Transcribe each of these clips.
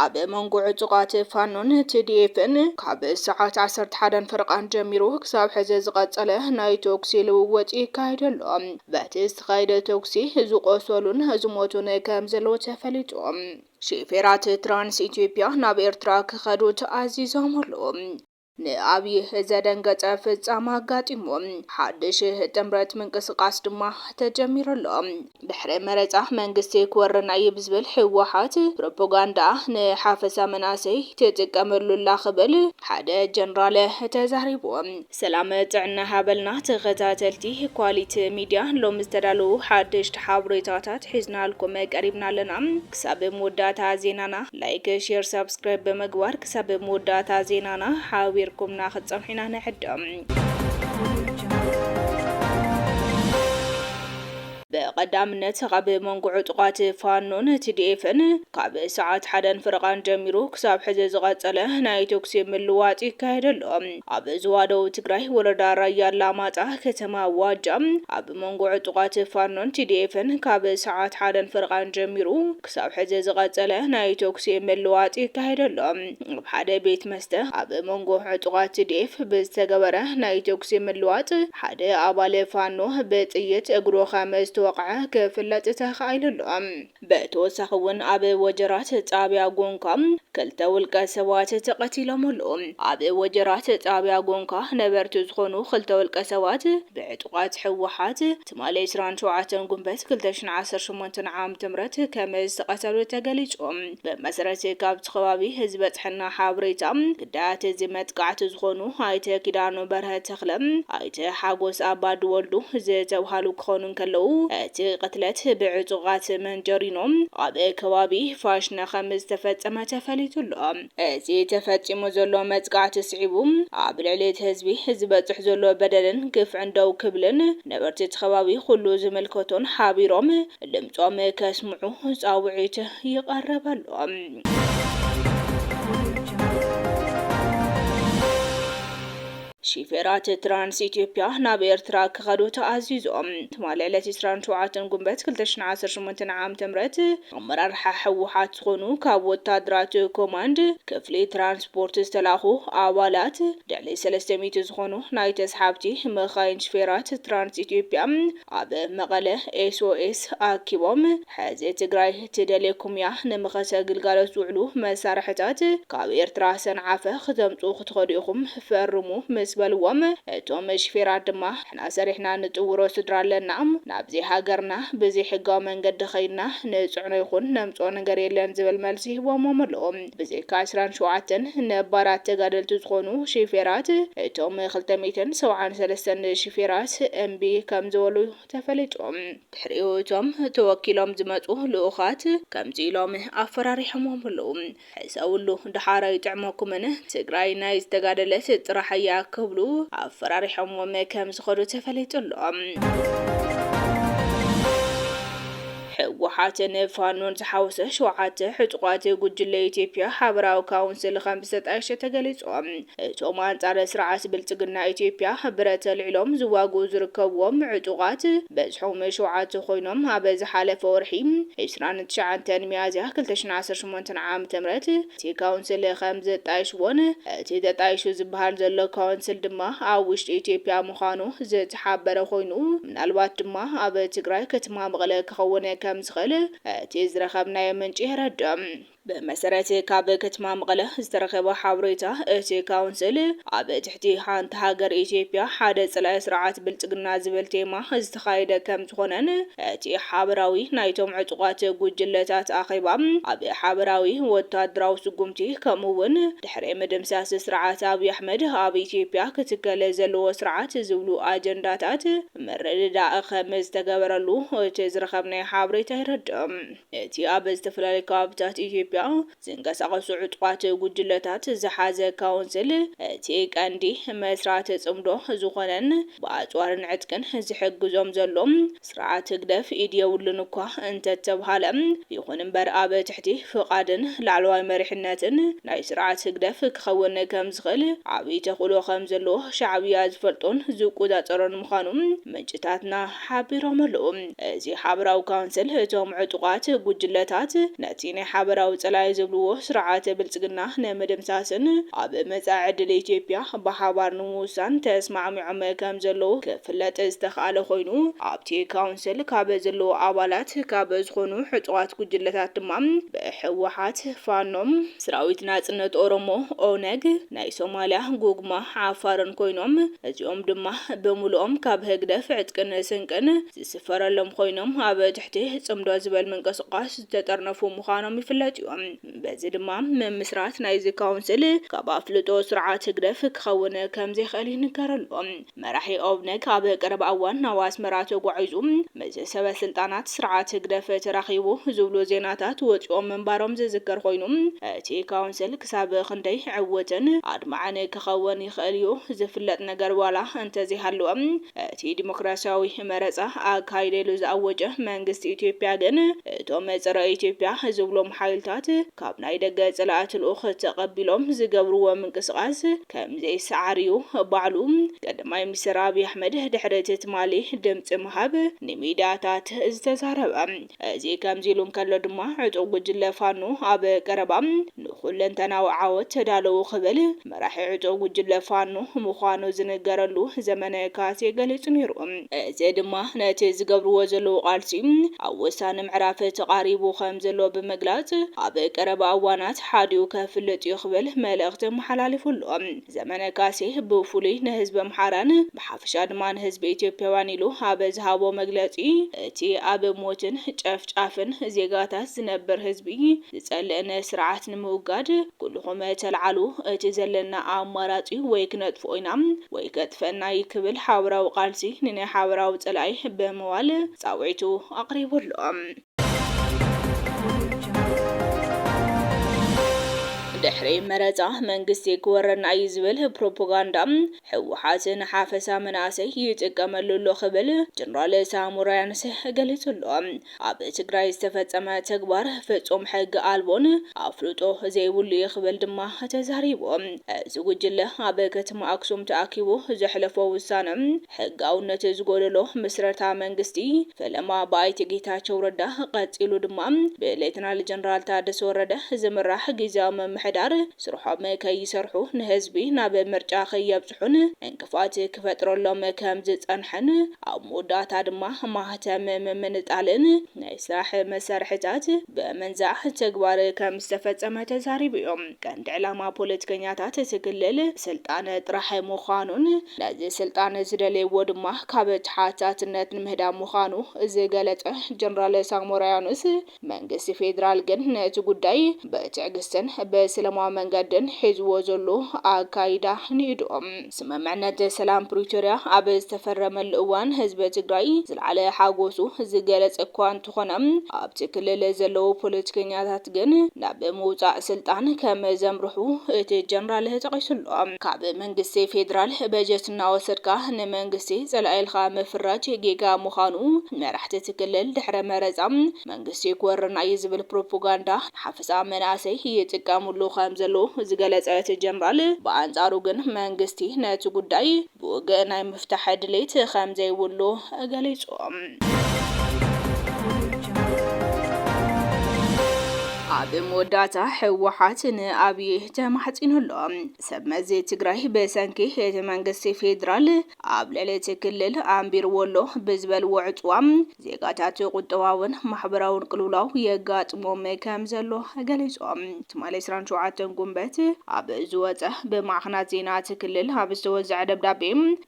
ኣብ መንጎ ዕጡቃት ፋኖን TDF-ን ካብ ሰዓት 11 ፍርቃን ጀሚሩ ክሳብ ሕዚ ዝቀጸለ ናይ ተኩሲ ልውውጥ ይካየደሎ። በቲ ዝተካየደ ተኩሲ ዝቆሰሉን ዝሞቱን ከም ዘለዉ ተፈሊጦም ሹፌራት ትራንስ ኢትዮጵያ ናብ ኤርትራ ክኸዱ ተኣዚዞም ኣለዉ። ንኣብይ ዘደንገጸ ፍጻመ ኣጋጢሞም ሓድሽ ጥምረት ምንቅስቃስ ድማ ተጀሚሩሎ። ድሕሪ መረጻ መንግስቲ ክወርና ብዝብል ህወሓት ፕሮፓጋንዳ ንሓፈሳ መናሰይ ተጥቀመሉላ ክብል ሓደ ጀነራል ተዛሪቡ። ሰላም ጥዕና ሃበልና ተኸታተልቲ ኳሊቲ ሚድያ ሎም ዝተዳለዉ ሓድሽ ሓበሬታታት ሒዝናልኩም ቀሪብና ኣለና። ክሳብ መወዳእታ ዜናና ላይክ ሼር ሰብስክራይብ በመግባር ክሳብ መወዳእታ ዜናና ሓቢርኩምና ክጸምሒና ንዕድም። በቀዳምነት ካብ መንጎ ዕጡቃት ፋኖን TDF-ን ካብ ሰዓት 1 ፍርቃን ጀሚሩ ክሳብ ሕዚ ዝቀጸለ ናይ ተኩሲ ምልዋጥ ይካየደሎ። ኣብ ዝዋደው ትግራይ ወረዳ ራያ አላማጣ ከተማ ዋጃ ኣብ መንጎ ዕጡቃት ፋኖን TDF-ን ካብ ሰዓት 1 ፍርቃን ጀሚሩ ክሳብ ሕዚ ዝቀጸለ ናይ ተኩሲ ምልዋጥ ይካየደሎ። ኣብ ሓደ ቤት መስተ ኣብ መንጎ ዕጡቃት TDF ብዝተገበረ ናይ ተኩሲ ምልዋጥ ሓደ ኣባል ፋኖ ብጥይት እግሩ ከመዝ ተወቅዐ ክፍለጥ ተኻኢሉሎ። በተወሳኺ እውን ኣብ ወጀራት ጣብያ ጎንካ ክልተ ውልቀ ሰባት ተቀቲሎም ኣለዉ። ኣብ ወጀራት ጣብያ ጎንካ ነበርቲ ዝኾኑ ክልተ ውልቀ ሰባት ብዕጡቃት ህወሓት ትማሊ 27 ጉንበት 2018 ዓ.ም ከም ዝተቀተሉ ተገሊጾም። ብመሰረት ካብቲ ከባቢ ዝበጽሐና ሓበሬታ ግዳያት መጥቃዕቲ ዝኾኑ ኣይተ ኪዳኑ በርሀ ተኽለም ኣይተ ሓጎስ ኣባድ ወልዱ ዝተባሃሉ ክኾኑ ከለዉ እቲ ቅትለት ብዕጡቃት መንጀሪኖም ኣብ ከባቢ ፋሽነ ከም ዝተፈጸመ ተፈሊጡሎ። እዚ ተፈጺሙ ዘሎ መጥቃዕቲ ስዒቡ ኣብ ልዕሊ ህዝቢ ዝበጽሕ ዘሎ በደልን ግፍዕን ደው ክብልን ነበርቲ ከባቢ ኩሉ ዝምልከቶን ሓቢሮም ድምጾም ከስምዑ ጻውዒት ይቀርበሎም። ሹፌራት ትራንስ ኢትዮጵያ ናብ ኤርትራ ክኸዱ ተኣዚዞም። ትማሊ 27 ጉንበት 2018 ዓ.ም ኣመራርሓ ህወሓት ዝኾኑ ካብ ወታደራት ኮማንድ ክፍሊ ትራንስፖርት ዝተላኹ ኣባላት ልዕሊ 300 ዝኾኑ ናይ ተስሓብቲ መኻይን ሹፌራት ትራንስ ኢትዮጵያ ኣብ መቐለ SOS ኣኪቦም ሕዚ ትግራይ ትደልየኩም እያ ንምኸሰ ግልጋሎት ዝውዕሉ መሳርሕታት ካብ ኤርትራ ሰንዓፈ ክተምፁ ክትኸዱ ኢኹም ፈርሙ ምስ በልዎም እቶም ሹፌራት ድማ ሕና ሰሪሕና ንጥውሮ ስድራ ኣለና ናብዚ ሃገርና ብዘይ ሕጋዊ መንገዲ ኸይድና ንፅዕኖ ይኹን ነምፆ ነገር የለን ዝብል መልሲ ሂቦሞም ኣለዎም። ብዘይካ 27 ነባራት ተጋደልቲ ዝኾኑ ሹፌራት እቶም 273 ሹፌራት እምቢ ከም ዝበሉ ተፈሊጦም። ድሕሪኡ እቶም ተወኪሎም ዝመፁ ልኡኻት ከምዚ ኢሎም ኣፈራሪሖሞም ኣለዉ። ሕሰውሉ ድሓራይ ጥዕመኩምን ትግራይ ናይ ዝተጋደለት ጥራሕ እያ ክብሉ ኣፈራሪሖሞም ከም ዝኸዱ ተፈሊጡሎም። ህወሓትን ፋኖን ዝሓወሰ 7 ዕጡቃት ጉጅለ ኢትዮጵያ ሓበራዊ ካውንስል ከም ዝተጣየሸ ተገሊጾም። እቶም ኣንጻር ስርዓት ብልጽግና ኢትዮጵያ ብረት ልዕሎም ዝዋግኡ ዝርከብዎም ዕጡቃት በዝሖም 7 ኮይኖም ኣብ ዝሓለፈ ወርሒ 29 ሚያዝያ 2018 ዓ.ም እቲ ካውንስል ከም ዘጣየሽዎን እቲ ተጣይሹ ዝበሃል ዘሎ ካውንስል ድማ ኣብ ውሽጢ ኢትዮጵያ ምዃኑ ዝተሓበረ ኮይኑ ምናልባት ድማ ኣብ ትግራይ ከተማ መቐለ ክኸውን ከም ዝኽእል እቲ ዝረኸብናዮ ምንጪ ይረድም። በመሰረት ካብ ከተማ መቐለ ዝተረኸበ ሓበሬታ እቲ ካውንስል ኣብ ትሕቲ ሓንቲ ሃገር ኢትዮጵያ ሓደ ጽላኢ ስርዓት ብልጽግና ዝብል ቴማ ዝተኻየደ ከም ዝኾነን እቲ ሓበራዊ ናይቶም ዕጡቃት ጉጅለታት ኣኼባ ኣብ ሓበራዊ ወታደራዊ ስጉምቲ ከምኡውን ድሕሪ ምድምሳስ ስርዓት ኣብይ ኣሕመድ ኣብ ኢትዮጵያ ክትከለ ዘለዎ ስርዓት ዝብሉ ኣጀንዳታት ምርድዳእ ከም ዝተገበረሉ እቲ ዝረኸብናዮ ሓበሬታ ይረድም። እቲ ኣብ ዝተፈላለዩ ከባቢታት ኢትዮጵያ ዝንቀሳቐሱ ዕጡቃት ጉጅለታት ዝሓዘ ካውንስል እቲ ቀንዲ መስራት ጽምዶ ዝኾነን ብኣጽዋርን ዕጥቅን ዝሕግዞም ዘሎም ስርዓት ግደፍ ኢድ የብሉን እኳ እንተተባሃለ ይኹን እምበር ኣብ ትሕቲ ፍቓድን ላዕለዋይ መሪሕነትን ናይ ስርዓት ግደፍ ክኸውን ከም ዝኽእል ዓብዪ ተኽእሎ ከም ዘለዎ ሻዕብያ ዝፈልጦን ዝቆጻጸሮን ምዃኑ ምንጭታትና ሓቢሮም ኣለዉ። እዚ ሓበራዊ ካውንስል እቶም ዕጡቃት ጉጅለታት ነቲ ናይ ሓበራዊ ጸላይ ዝብልዎ ስርዓተ ብልጽግና ነመደምሳስን ኣብ መጻዕድ ለኢትዮጵያ በሓባር ንሙሳን ተስማዕሚዖም ከም ዘለው ክፍለጥ ዝተኻለ ኮይኑ ኣብቲ ካውንስል ካብ ዘለው ኣባላት ካብ ዝኾኑ ሕጽዋት ጉጅለታት ድማ በሕወሓት ፋኖም ሰራዊት ናጽነት ኦሮሞ ኦነግ ናይ ሶማሊያ ጉግማ ዓፋርን ኮይኖም እዚኦም ድማ በሙሉኦም ካብ ህግደፍ ዕጥቅን ስንቅን ዝስፈረሎም ኮይኖም ኣብ ትሕቲ ጽምዶ ዝበል ምንቅስቃስ ዝተጠርነፉ ምዃኖም ይፍለጥ እዮም። በዚ ድማ መምስራት ናይዚ ካውንስል ካብ ኣፍልጦ ስርዓት ህግደፍ ክኸውን ከም ዘይኽእል ይንገረሎም። መራሒ ኦነግ ኣብ ቀረባ እዋን ናብ ኣስመራ ተጓዒዙ ምስ ሰበስልጣናት ስርዓት ህግደፍ ተራኺቡ ዝብሉ ዜናታት ወፂኦም መንባሮም ዝዝከር ኮይኑ እቲ ካውንስል ክሳብ ክንደይ ዕወትን ኣድማዕን ክኸውን ይኽእል እዩ ዝፍለጥ ነገር ዋላ እንተዘይሃለወ እቲ ዲሞክራሲያዊ መረፃ ኣካይደሉ ዝኣወጀ መንግስቲ ኢትዮጵያ ግን እቶም ፀረ ኢትዮጵያ ዝብሎም ሓይልታት ካብ ናይ ደገ ጸላእት ልኡኽ ተቐቢሎም ዝገብርዎ ምንቅስቃስ ከም ዘይሰዓርዩ ባዕሉ ቀዳማይ ሚኒስትር አብይ ኣሕመድ ድሕሪ ትማሊ ድምፂ ምሃብ ንሚድያታት ዝተዛረበ እዚ ከምዚ ኢሎም ከሎ ድማ ዕጡቕ ጉጅለ ፋኖ ኣብ ቀረባ ንኹለንተናዊ ዓወት ተዳለዉ ክብል መራሒ ዕጡቕ ጉጅለ ፋኖ ምዃኑ ዝነገረሉ ዘመነ ካሴ ገሊጹ ነይሩ። እዚ ድማ ነቲ ዝገብርዎ ዘለዉ ቃልሲ ኣብ ወሳኒ ምዕራፍ ተቃሪቡ ከም ዘሎ ብምግላጽ ኣብ ቀረባ እዋናት ሓዲኡ ከፍልጥ ይኽብል መልእኽቲ መሓላሊፉሉ ዘመነ ካሴ ብፍሉይ ንህዝቢ ኣምሓራን ብሓፈሻ ድማ ንህዝቢ ኢትዮጵያውያን ኢሉ ኣብ ዝሃቦ መግለጺ እቲ ኣብ ሞትን ጨፍጫፍን ዜጋታት ዝነብር ህዝቢ ዝጸልእነ ስርዓት ንምውጋድ ኩልኹም ተልዓሉ እቲ ዘለና ኣማራጺ ወይ ክነጥፍኦ ኢና ወይ ከጥፈና ይክብል ሓበራዊ ቃልሲ ንናይ ሓበራዊ ጸላኢ በመዋል ጻውዒቱ ኣቕሪቡሎም። ድሕሪ መረፃ መንግስቲ ክወረና እዩ ዝብል ፕሮፓጋንዳ ሕወሓትን ሓፈሳ መናእሰይ ይጥቀመሉ ክብል ጀነራል ሳሞራ ያኑስ ገሊጹሎ ኣብ ትግራይ ዝተፈጸመ ተግባር ፍጹም ሕጊ ኣልቦን ኣፍልጦ ዘይብሉ ይኽብል ድማ ተዛሪቡ። እዚ ጉጅለ ኣብ ከተማ ኣክሱም ተኣኪቡ ዘሕለፎ ውሳነ ሕጋውነት ዝጎደሎ ምስረታ መንግስቲ ፈለማ ብኣይተ ጌታቸው ረዳ ቀፂሉ ድማ ብሌተናል ጀነራል ታደሰ ወረደ ዝምራሕ ጊዜያዊ መምሕዳር ስርሖም ከይሰርሑ ንህዝቢ ናብ ምርጫ ከየብፅሑን እንቅፋት ክፈጥረሎም ከም ዝጸንሐን ኣብ መወዳእታ ድማ ማህተም ምምንጣልን ናይ ስራሕ መሳርሕታት በመንዛዕ ተግባር ከም ዝተፈጸመ ተዛሪቡ እዮም። ቀንዲ ዕላማ ፖለቲከኛታት ትክልል ስልጣን ጥራሕ ምዃኑን ነዚ ስልጣን ዝደለይዎ ድማ ካብ ተሓታትነት ንምህዳም ምዃኑ ዝገለጸ ጀነራል ሳሞራ ያኑስ መንግስቲ ፌደራል ግን ነቲ ጉዳይ በትዕግስትን በሰላማዊ መንገድን ሒዝዎ ዘሎ ኣካይዳ ንኢዶም። ስምምዕነት ሰላም ፕሪቶሪያ ኣብ ዝተፈረመሉ እዋን ህዝቢ ትግራይ ዝለዓለ ሓጎሱ ዝገለጸ እኳ እንተኾነ ኣብቲ ክልል ዘለዉ ፖለቲከኛታት ግን ናብ ምውፃእ ስልጣን ከም ዘምርሑ እቲ ጀነራል ተጠቒሱሎም። ካብ መንግስቲ ፌደራል በጀት እናወሰድካ ንመንግስቲ ጸላኢልካ ምፍራጅ ጌጋ ምዃኑ መራሕቲ ትክልል ድሕረ መረፃ መንግስቲ ክወርና እዩ ዝብል ፕሮፓጋንዳ ሓፈሳ መናእሰይ ይጥቀሙሉ ከም ዘሎ ዝገለጸ እቲ ጀነራል ብኣንጻሩ ግን መንግስቲ ነቲ ጉዳይ ብወግእ ናይ ምፍታሕ ድሌት ከም ዘይብሉ ገሊጾም። ኣብ መወዳእታ ሕወሓት ንኣብይ ተማሕፂኑሎ ሰብ መዚ ትግራይ ብሰንኪ እቲ መንግስቲ ፌደራል ኣብ ልዕሊ ክልል ኣንቢርዎሎ ብዝበልዎ ዕፅዋ ዜጋታት ቁጠባውን ማሕበራውን ቅልውላው የጋጥሞም ከም ዘሎ ገሊጾም። ትማሊ 27 ጉንበት ኣብ ዝወፀ ብማዕኽናት ዜና ትክልል ኣብ ዝተወዝዐ ደብዳቤ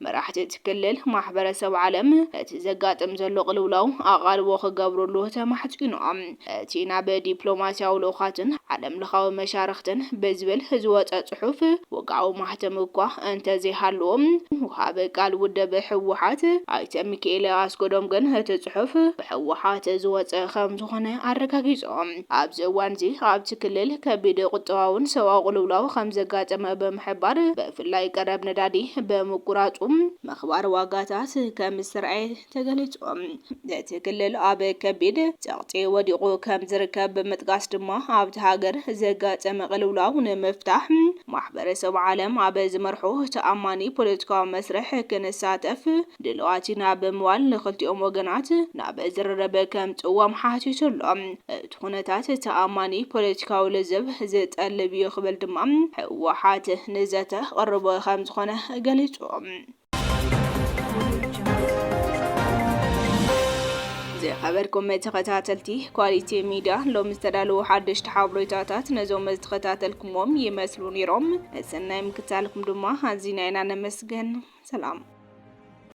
መራሕቲ ትክልል ማሕበረሰብ ዓለም እቲ ዘጋጥም ዘሎ ቅልውላው ኣቓልቦ ክገብሩሉ ተማሕፂኖም። እቲ ናብ ዲፕሎማስያዊ ልኡኻትን ዓለም ለኻዊ መሻርክትን ብዝብል ዝወፀ ጽሑፍ ወግዓዊ ማህተም እኳ እንተዘይሃለዎም ውሃብ ቃል ውደብ ሕወሓት ኣይተ ሚካኤል ኣስገዶም ግን እቲ ጽሑፍ ብሕወሓት ዝወፀ ከም ዝኾነ ኣረጋጊጾም። ኣብዚ እዋን እዚ ኣብቲ ክልል ከቢድ ቁጠባውን ሰብኣዊ ቅልውላው ከም ዘጋጠመ ብምሕባር ብፍላይ ቀረብ ነዳዲ ብምቁራፁ ምኽባር ዋጋታት ከም ዝረኣየ ተገሊጾም። እቲ ክልል ኣብ ከቢድ ጸቕጢ ወዲቑ ከም ዝርከብ ብምጥቃስ ድማ ድማ ኣብቲ ሃገር ዘጋጠመ ቅልውላው ንምፍታሕ ማሕበረሰብ ዓለም ኣብ ዝመርሖ ተኣማኒ ፖለቲካዊ መስርሕ ክንሳተፍ ድልዋትና ብምባል ንክልቲኦም ወገናት ናብ ዝረረበ ከምፅዎም ሓቲቱ ኣሎ። እቲ ኩነታት ተኣማኒ ፖለቲካዊ ለዘብ ዝጠልብ እዩ ክብል ድማ ህወሓት ንዘተ ቀርቦ ከም ዝኾነ ገሊፆም። خبركم تخاتلتي كواليتي ميديا لو مستدلوا حدش تحابروتاتات نزوم تخاتلكم يمثلون يروم السنة مكتالكم دما هزينا نمسجن سلام.